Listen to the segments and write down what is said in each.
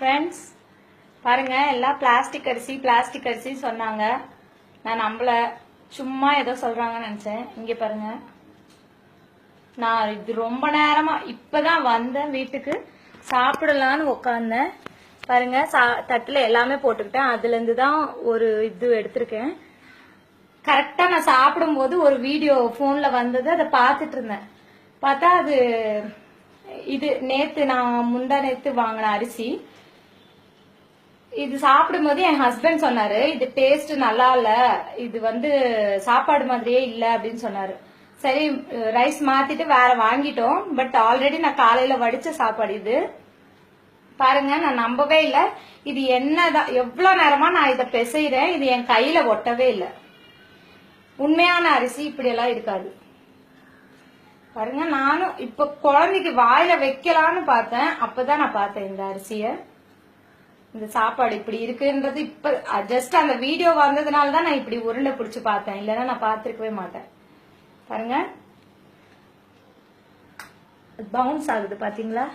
Friends பாருங்க, எல்லாம் plastic அரிசி சொன்னாங்க. நான் நம்பல, சும்மா ஏதோ சொல்றாங்கன்னு நினைச்சேன். இங்க பாருங்க, நான் இது ரொம்ப நேரமா இப்பதான் வந்தேன் வீட்டுக்கு, சாப்பிடலான்னு உட்காந்தேன். பாருங்க, தட்டுல எல்லாமே போட்டுக்கிட்டேன். அதுல இருந்து தான் ஒரு இது எடுத்திருக்கேன். கரெக்டா நான் சாப்பிடும் போது ஒரு வீடியோ போன்ல வந்தது, அதை பார்த்துட்டு இருந்தேன். பார்த்தா அது இது நான் முந்தா நேத்து வாங்கின அரிசி. இது சாப்பிடும் போது என் ஹஸ்பண்ட் சொன்னாரு, இது டேஸ்ட் நல்லா இல்ல, இது சாப்பாடு மாதிரியே இல்ல அப்படின்னு சொன்னாரு. சரி, ரைஸ் மாத்திட்டு வேற வாங்கிட்டோம். பட் ஆல்ரெடி நான் காலையில வடிச்ச சாப்பாடு இது. பாருங்க, நான் நம்பவே இல்ல. இது என்னதான் எவ்வளவு நேரமா நான் இதை பிசைறேன், இது என் கையில ஒட்டவே இல்லை. உண்மையான அரிசி இப்படி எல்லாம் இருக்காது. பாருங்க, நானும் இப்ப குழந்தைக்கு வாயில வைக்கலான்னு பார்த்தேன். அப்பதான் நான் பார்த்தேன் இந்த அரிசிய, இந்த சாப்பாடு இப்படி இருக்குன்றது. இப்ப ஜஸ்ட் அந்த வீடியோ வந்ததுனாலதான் நான் இப்படி உருண்டை பிடிச்சு பார்த்தேன், இல்லைன்னா நான் பார்த்திருக்கவே மாட்டேன். பாருங்க, பவுன்ஸ் ஆகுது பாத்தீங்களா?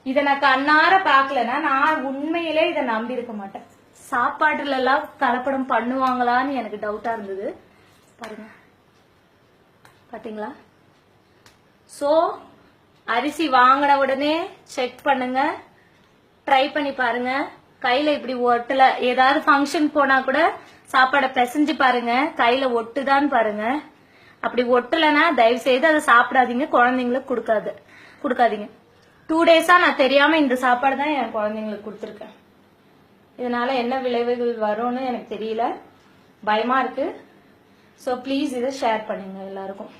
இத நான் கண்ணார பாக்கலன்னா நான் உண்மையிலே இதை நம்பி இருக்க மாட்டேன். சாப்பாடுல எல்லாம் கலப்படம் பண்ணுவாங்களான்னு எனக்கு டவுட்டா இருந்தது. பாருங்க, பாத்தீங்களா? சோ அரிசி வாங்கின உடனே செக் பண்ணுங்க, ட்ரை பண்ணி பாருங்க. கையில இப்படி ஒட்டல, ஏதாவது ஃபங்க்ஷன் போனா கூட சாப்பாடை பிசைஞ்சு பாருங்க, கையில ஒட்டுதான்னு பாருங்க. அப்படி ஒட்டலைன்னா தயவு செய்து அதை சாப்பிடாதீங்க, குழந்தைங்களுக்கு கொடுக்காதீங்க. 2 டேஸா நான் தெரியாம இந்த சாப்பாடு தான் என் குழந்தைங்களுக்கு கொடுத்துருக்கேன். இதனால என்ன விளைவுகள் வரும்னு எனக்கு தெரியல, பயமா இருக்கு. ஸோ ப்ளீஸ் இதை ஷேர் பண்ணுங்க எல்லாருக்கும்.